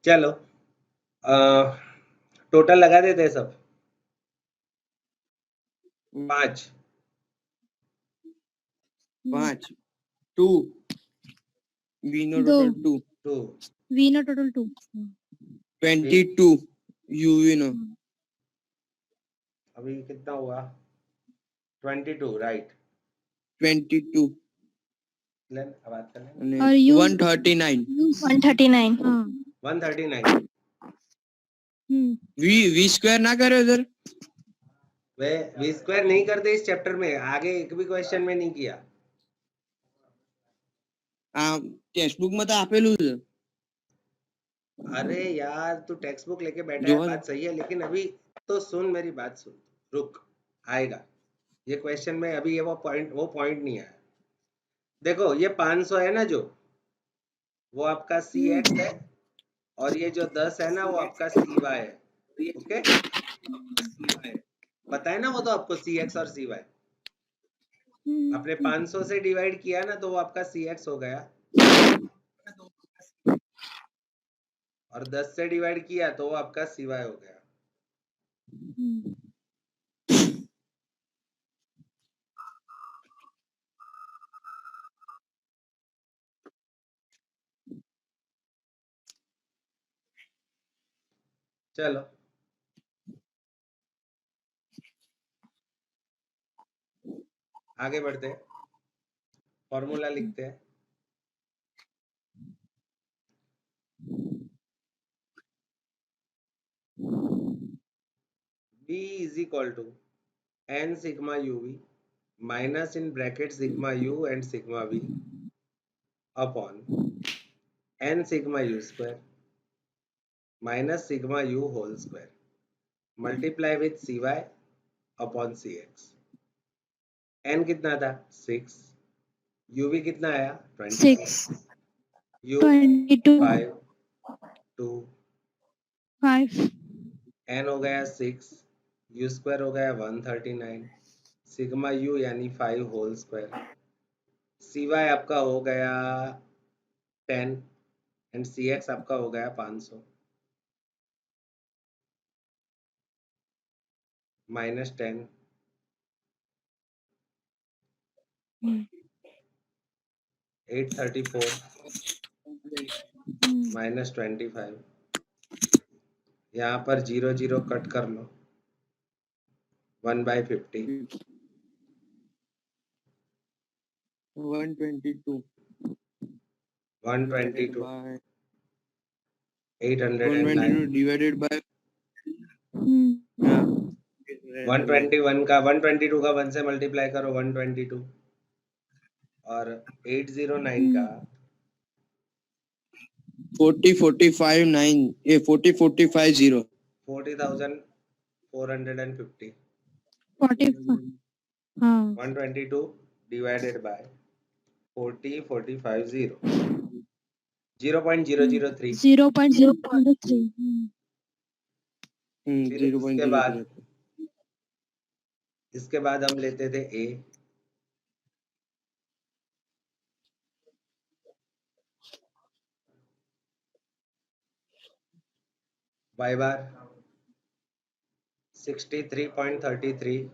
चलो टोटल लगा देते हैं सब। 5 5 2 V no दो। total 2 2 V no total 2. 22 UV no अभी कितना हुआ 22 राइट 22 लेन बात कर लें और U 139 139. हाँ 139 V square ना करो इधर वे वी स्क्वायर नहीं करते इस चैप्टर में, आगे एक भी क्वेश्चन में नहीं किया। टेक्स्ट बुक में तो आपेलू है। अरे यार तू टेक्स्ट बुक लेके बैठा है, जो बात सही है, लेकिन अभी तो सुन मेरी बात सुन, रुक आएगा ये क्वेश्चन में। अभी ये वो पॉइंट नहीं आया। देखो ये 500 है ना, जो वो आपका सी एक्स है, और ये जो 10 है ना वो आपका सी वाई है। ओके पता है ना वो तो आपको सी एक्स और सी वाई। आपने 500 से डिवाइड किया ना तो वो आपका सी एक्स हो गया, और 10 से डिवाइड किया तो वो आपका सी वाई हो गया। चलो आगे बढ़ते हैं, फॉर्मूला लिखते हैं। V is equal to n sigma uv minus in bracket sigma u and sigma v upon n sigma u square minus sigma u whole square multiply with cy upon cx। n कितना था 6, uv कितना आया 22, 6 u 22 5 2, 5 n हो गया 6, u square हो गया 139, sigma u यानी 5 whole square, cy आपका हो गया 10 एंड cx आपका हो गया 500 माइनस 10 834 माइनस 25, यहाँ पर 0 0 कट कर लो, 1/50 122 122 by 809 divided by 121 का 122 का 1 से मल्टीप्लाई करो 122, और 809 का 4045 9 ये 4045 0 40,450 45 हाँ 122 डिवाइडेड बाय 40,450 0.003। 0.003 फिर इसके बाद हम लेते थे a, y bar 63.33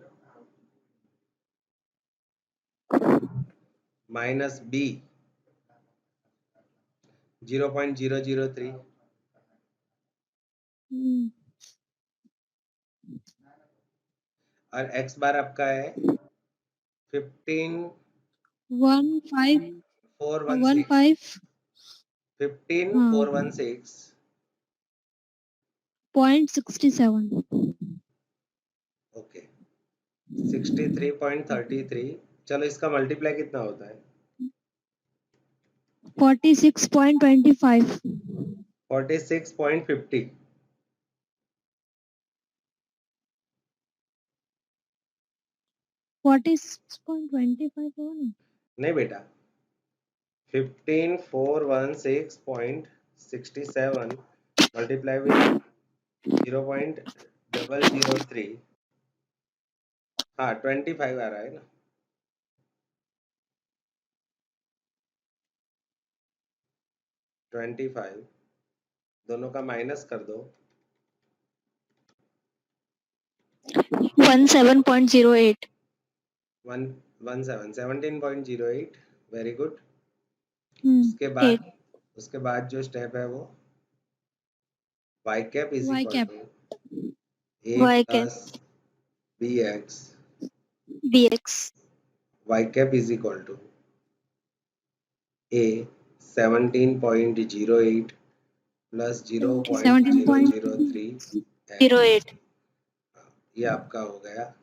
minus b 0.003 और x बार आपका है 15 416 0.67 ओके 63.33। चलो इसका मल्टीप्लाई कितना होता है 46.25 46.50 46.25 होगा ना नहीं बेटा 15416.67 मल्टीप्लाई विथ 0.003, हाँ 25 आ रहा है ना, दोनों का माइनस कर दो। 17.08. 17.08, वेरी गुड। उसके Eight. बाद जो स्टेप है वो y cap is Y equal cap. To a Y cap. Plus bx, Dx. y cap is equal to a 17.08 plus 0.003 17.08. ये आपका हो गया।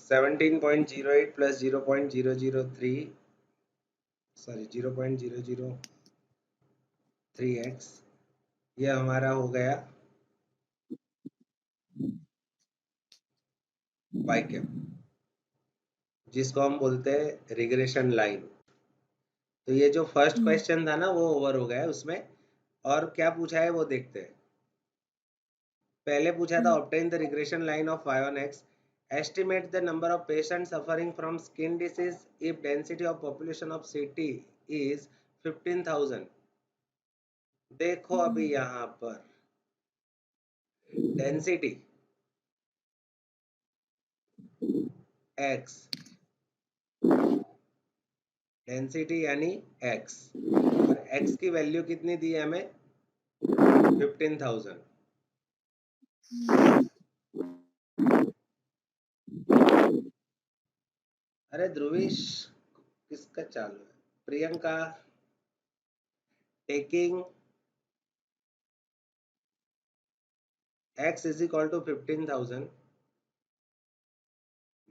Seventeen point 08 plus 0.003 sorry 0.003x, ये हमारा हो गया y कैप, जिसको हम बोलते हैं रिग्रेशन लाइन। तो ये जो फर्स्ट क्वेश्चन था ना वो ओवर हो गया है उसमें। और क्या पूछा है वो देखते हैं। पहले पूछा था obtain the regression line of y on x, estimate the number of patients suffering from skin disease if density of population of city is 15,000। देखो अभी यहाँ पर डेंसिटी x, डेंसिटी यानी x, और x की वैल्यू कितनी दी है हमें 15,000। अरे ध्रुवीश किसका चालू है? Priyanka taking x is equal to 15,000,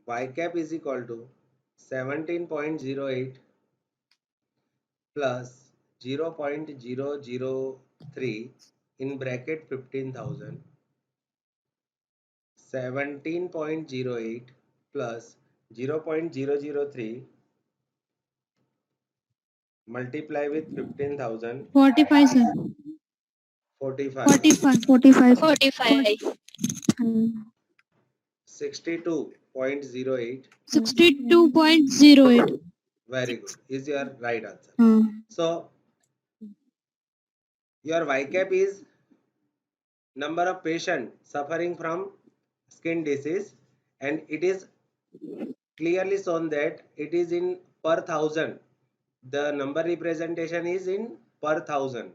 y cap is equal to 17.08 plus 0.003 in bracket 15,000, 17.08 plus 0.003 multiply with 15,000, 45, sir. 45, 45. 45. 62.08, 62.08. very good, is your right answer. So your y cap is number of patients suffering from skin disease, and it is clearly shown that it is in per thousand. The number representation is in per thousand.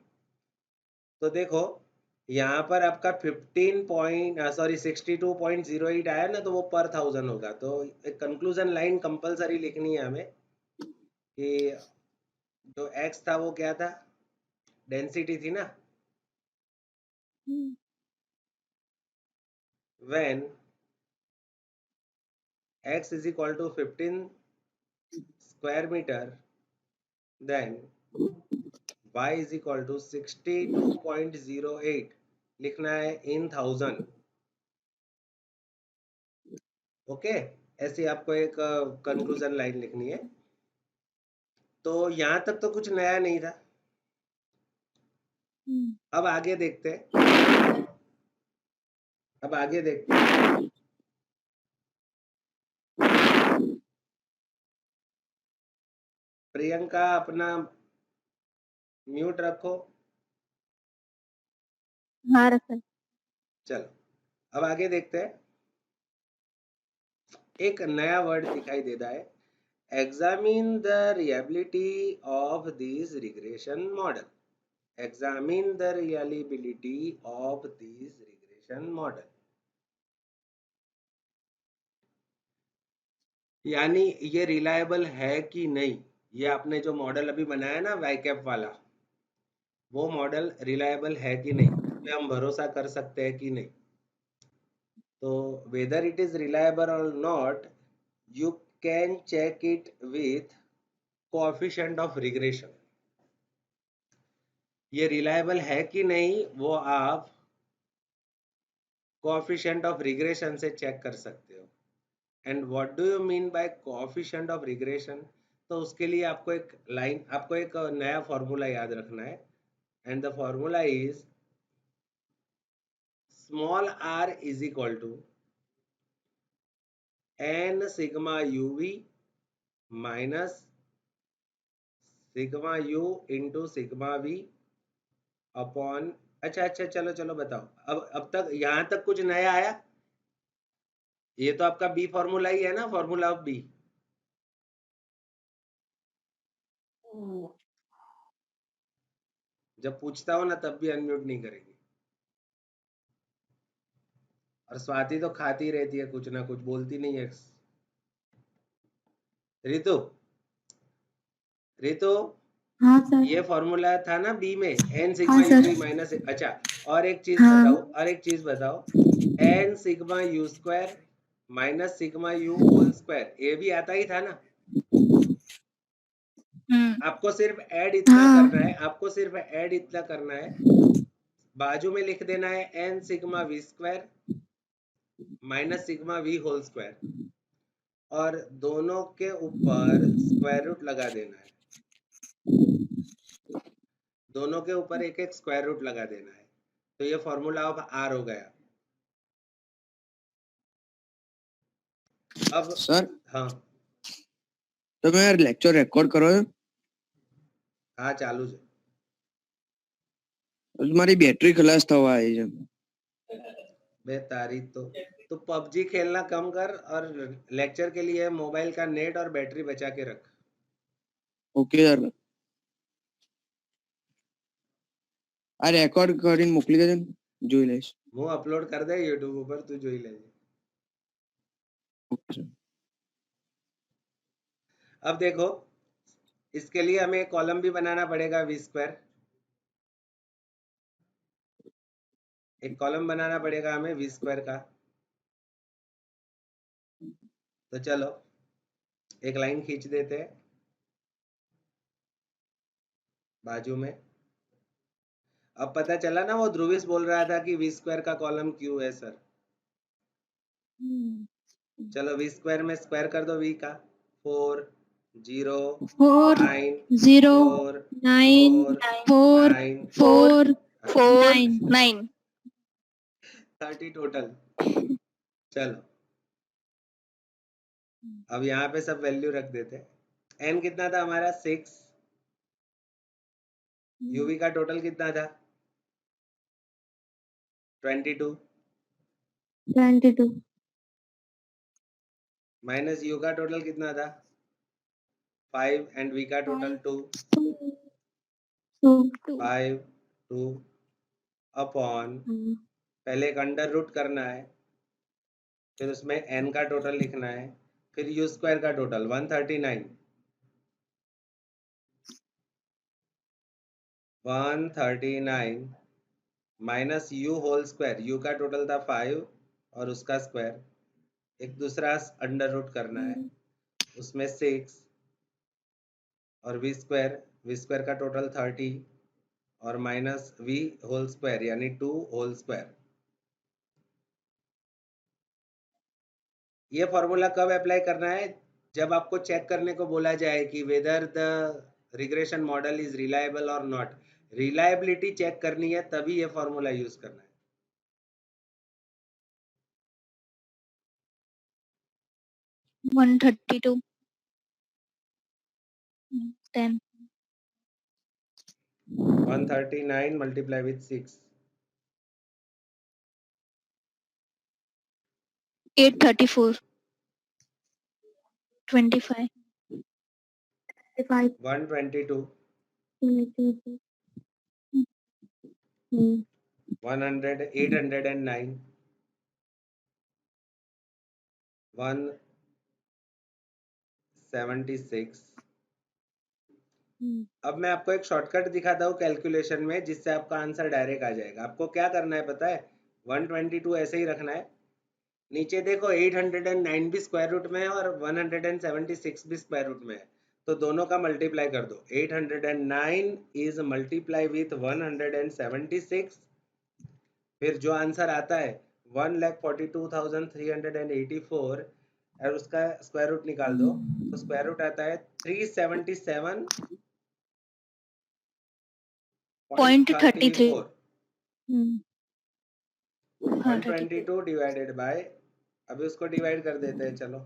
तो देखो यहाँ पर आपका 62.08 आया ना, तो वो पर थाउजेंड होगा। तो एक कंक्लूजन लाइन कंपलसरी लिखनी है हमें कि जो x था वो क्या था, डेंसिटी थी ना। when x is equal to 15 square meter, then y is equal to 62.08 लिखना है इन थाउजेंड। ओके, ऐसे आपको एक कंक्लूजन लाइन लिखनी है। तो यहाँ तक तो कुछ नया नहीं था। अब आगे देखते हैं, प्रियंका अपना म्यूट रखो। हाँ, रखा। चलो अब आगे देखते हैं। एक नया वर्ड दिखाई देता है, examine the reliability of this regression model. Examine the reliability of this regression model, यानी ये रिलायबल है कि नहीं। ये आपने जो मॉडल अभी बनाया ना वाईकैप वाला, वो मॉडल रिलायबल है कि नहीं, उस पे हम भरोसा कर सकते हैं कि नहीं। तो वेदर इट इज रिलायबल और not, you can check it with coefficient of regression। ये रिलायबल है कि नहीं वो आप coefficient of regression से चेक कर सकते हो। And what do you mean by coefficient of regression? तो उसके लिए आपको एक नया फॉर्मूला याद रखना है, and the formula is small r is equal to n sigma uv minus sigma u into sigma v upon. अच्छा चलो चलो बताओ, अब तक यहां तक कुछ नया आया? ये तो आपका बी फॉर्मूला ही है ना, फॉर्मूला ऑफ बी। जब पूछता हो ना तब भी अनम्यूट नहीं करेगी। और स्वाति तो खाती रहती है कुछ ना कुछ, बोलती नहीं है। रितु, रितु, हाँ सर। ये फॉर्मूला था ना बी में, एन हाँ सिग्मा सर। UV minus. अच्छा, और एक चीज हाँ। बताओ, N sigma U square minus sigma U whole square, ये भी आता ही था ना। आपको सिर्फ ऐड इतना हाँ। करना है, बाजू में लिख देना है N sigma V square minus sigma V whole square, और दोनों के ऊपर स्क्वायर रूट लगा देना है। दोनों के ऊपर एक एक स्क्वायर रूट लगा देना है। तो ये फॉर्मूला ऑफ आर हो गया। अब સર हाँ તમે યાર લેક્ચર રેકોર્ડ કરો છો? हाँ चालू है। મારી બેટરી ખલાસ થવા આવી છે। बे तारी तो पबजी खेलना कम कर और लेक्चर के लिए मोबाइल का नेट और बैटरी बचा के रख। ઓકે સર, આ રેકોર્ડ કરીને મોકલી દેજો ને, જોઈ લઈશ। હું अपलोड कर दे यूट्यूब पर, तू જોઈ લેજે। Okay sir. अब देखो, इसके लिए हमें एक कॉलम भी बनाना पड़ेगा वी स्क्वायर। एक कॉलम बनाना पड़ेगा हमें वी स्क्वायर का। तो चलो एक लाइन खींच देते हैं बाजू में। अब पता चला ना, वो ध्रुविश बोल रहा था कि वी स्क्वायर का कॉलम क्यों है सर। चलो वी स्क्वायर में स्क्वायर कर दो वी का, 4 0 4 9 0 4 9 4 9 4 9 30 टोटल। चलो अब यहाँ पे सब वैल्यू रख देते हैं। एन कितना था हमारा 6, यूवी का टोटल कितना था 22, 22 माइनस यू का टोटल कितना था 5 एंड वी का टोटल 2, 5 2 अपॉन, पहले एक अंडर रूट करना है, फिर उसमें एन का टोटल लिखना है, फिर यू स्क्वायर का total 139, 139 minus U whole square, U का टोटल था 5 और उसका स्क्वायर, एक दूसरा अंडर रूट करना है, उसमें 6 और वी स्क्वायर का टोटल 30 और माइनस वी होल स्क्वायर यानी 2 होल स्क्वायर। ये फॉर्मूला कब अप्लाई करना है? जब आपको चेक करने को बोला जाए कि whether the regression model is reliable और नॉट, रिलायबिलिटी चेक करनी है तभी ये फॉर्मूला यूज करना है। one 32 10 139 multiply with 6 834 25. 122, 100, 809, 176। अब मैं आपको एक शॉर्टकट दिखाता हूँ कैलकुलेशन में, जिससे आपका आंसर डायरेक्ट आ जाएगा। आपको क्या करना है पता है? 122 ऐसे ही रखना है। नीचे देखो 809 भी स्क्वायर रूट में है और 176 भी स्क्वायर रूट में है, तो दोनों का मल्टीप्लाई कर दो। 809 इज मल्टीप्लाई विथ 176, फिर जो आंसर आता है 1,42,384 और उसका स्क्वायर रूट निकाल दो, तो स्क्वायर रूट आता है 377.34। 0.33. हाँ, 32. 122 डिवाइडेड बाय, अभी उसको डिवाइड कर देते हैं चलो।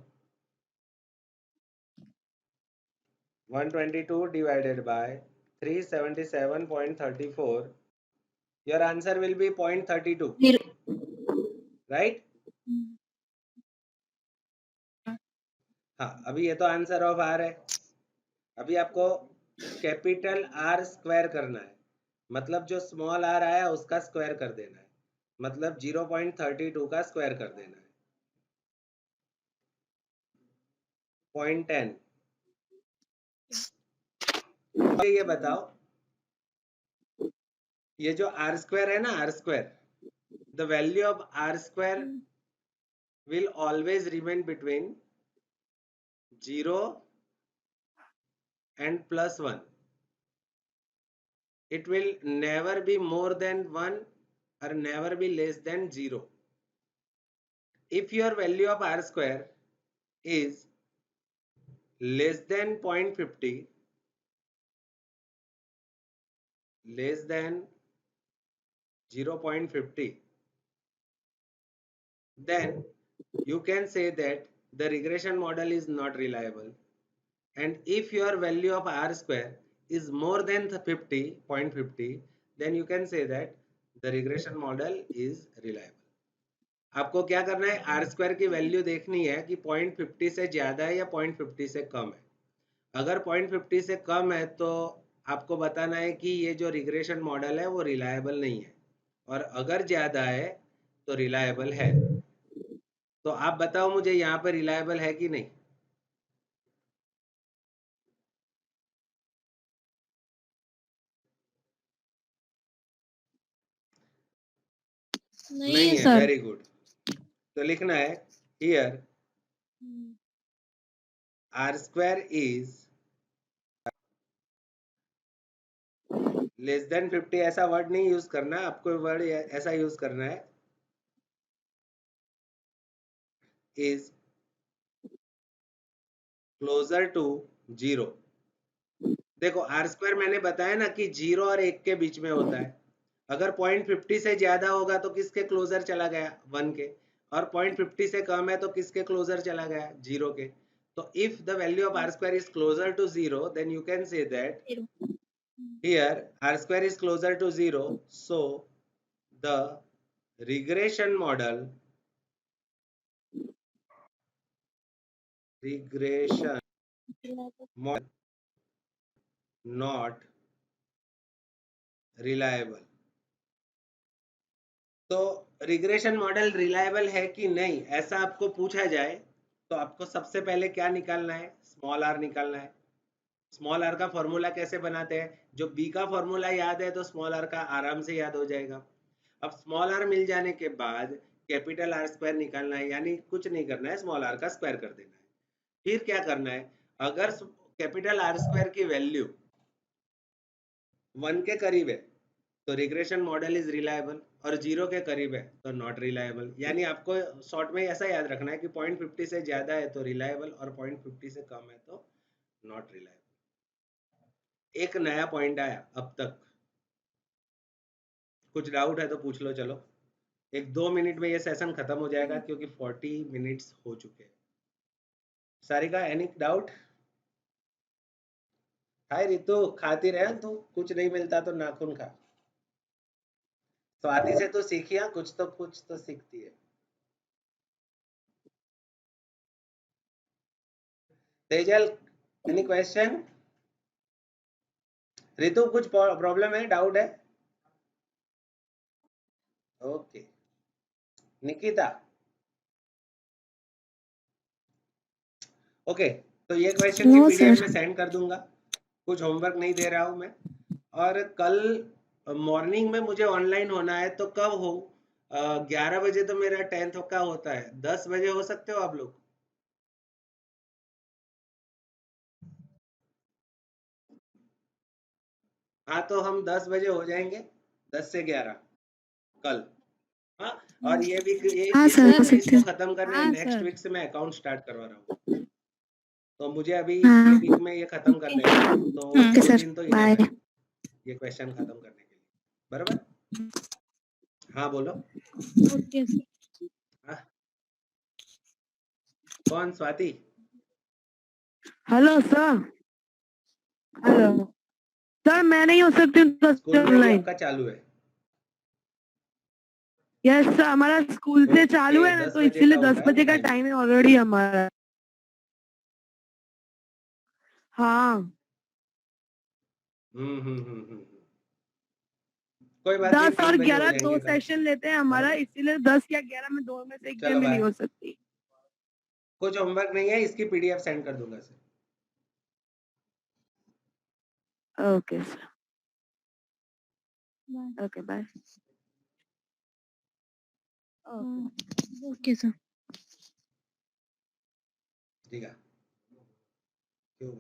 122 divided by 377.34, your answer will be 0.32, Zero. right? हाँ, अभी ये तो आंसर ऑफ आर है। अभी आपको कैपिटल आर स्क्वायर करना है, मतलब जो स्मॉल आर आया उसका स्क्वायर कर देना है, मतलब 0.32 का स्क्वायर कर देना है। 0.10। ये बताओ, ये जो आर स्क्वायर है ना, R square, the value of R square will always remain between 0 and +1. It will never be more than 1 or never be less than 0. If your value of r square is less than 0.50, less than 0.50, then you can say that the regression model is not reliable. And if your value of r square is more than the 0.50, then you can say that the regression model is reliable. आपको क्या करना है? Are square की value देखनी है कि 0.50 से ज्यादा है या 0.50 से कम है। अगर 0.50 से कम है तो आपको बताना है कि ये जो रिग्रेशन मॉडल है वो रिलायबल नहीं है, और अगर ज्यादा है तो रिलायबल है। तो आप बताओ मुझे यहाँ पर रिलायबल है कि नहीं? नहीं है, sir. Very good. तो लिखना है here R square is less than 50, ऐसा वर्ड नहीं यूज करना, आपको वर्ड ऐसा यूज करना है, इज क्लोजर टू 0। देखो आर स्क्वायर मैंने बताया ना कि 0 और 1 के बीच में होता है। अगर 0.50 से ज्यादा होगा तो किसके क्लोजर चला गया? 1 के। और 0.50 से कम है तो किसके क्लोजर चला गया? 0 के। तो if the value of R square is closer to 0, then you can say that Zero. here r square is closer to 0, so the regression model not reliable। तो रिग्रेशन मॉडल रिलायबल है कि नहीं ऐसा आपको पूछा जाए तो आपको सबसे पहले क्या निकालना है? स्मॉल आर निकालना है। स्मॉल आर का फॉर्मूला कैसे बनाते हैं? जो बी का फॉर्मूला याद है तो स्मॉल आर का आराम से याद हो जाएगा। अब स्मॉल आर मिल जाने के बाद कैपिटल आर स्क्वायर निकालना है, यानी कुछ नहीं करना है, स्मॉल आर का स्क्वायर कर देना है। फिर क्या करना है? अगर कैपिटल आर स्क्वायर की वैल्यू 1 के करीब है तो रिग्रेशन मॉडल इज रिलायबल, और 0 के करीब है तो नॉट रिलायबल। यानी आपको शॉर्ट में ऐसा याद रखना है कि 0.50 से ज्यादा है तो रिलायबल और 0.50 से कम है तो नॉट रिलायबल। एक नया पॉइंट आया अब तक, कुछ डाउट है तो पूछ लो। चलो 1-2 मिनट में ये सेशन खत्म हो जाएगा क्योंकि 40 मिनट्स हो चुके हैं। Sarika, any doubt? Hi Ritu, खाती रहे तू, कुछ नहीं मिलता तो नाखून खा। स्वाति से तो सीखिया, कुछ तो सीखती है। Tejal, any question? रितु, कुछ प्रॉब्लम है, डाउट है? ओके, निकिता, ओके, तो ये क्वेश्चन की No, पीडीएफ sir. में सेंड कर दूंगा, कुछ होमवर्क नहीं दे रहा हूं मैं। और कल मॉर्निंग में मुझे ऑनलाइन होना है, तो कब हो? 11 बजे तो मेरा 10th का होता है, 10 बजे हो सकते हो आप लोग? हाँ, तो हम 10 बजे हो जाएंगे, 10 से 11 कल। हाँ, और ये भी हाँ इस सर, वीक हो में सकते इसको हैं। खत्म करना है, हाँ नेक्स्ट सर। वीक से मैं अकाउंट स्टार्ट करवा रहा हूँ, तो मुझे अभी हाँ। ये वीक में ये खत्म करने हैं, तो ओके 2 सर, दिन तो बाय। इनफ है ये क्वेश्चन खत्म करने के लिए, बराबर? हाँ बोलो। Okay sir. हाँ, कौन? Swati? Hello sir. Hello sir, मैं नहीं हो सकती हूँ स्कूल में ही ऑनलाइन। आपका चालू है? यस सर, हमारा स्कूल से चालू ओके, है ना, 10 तो बजे का इसीलिए 10 होता है ना बजे का टाइम? टाइम है ऑलरेडी हमारा। हाँ, कोई बात नहीं, 10 और 3 बजे हो 11 जाएंगे 2 कल, सेशन लेते हैं हमारा, बराबर? इसीलिए 10 या 11 में 2 में से एक चलो में नहीं बाय, हो सकती। कुछ होमवर्क नहीं है, इसकी पीडीएफ सेंड कर दूंगा sir. Okay sir, okay bye. Okay sir. ठीक है, क्यों?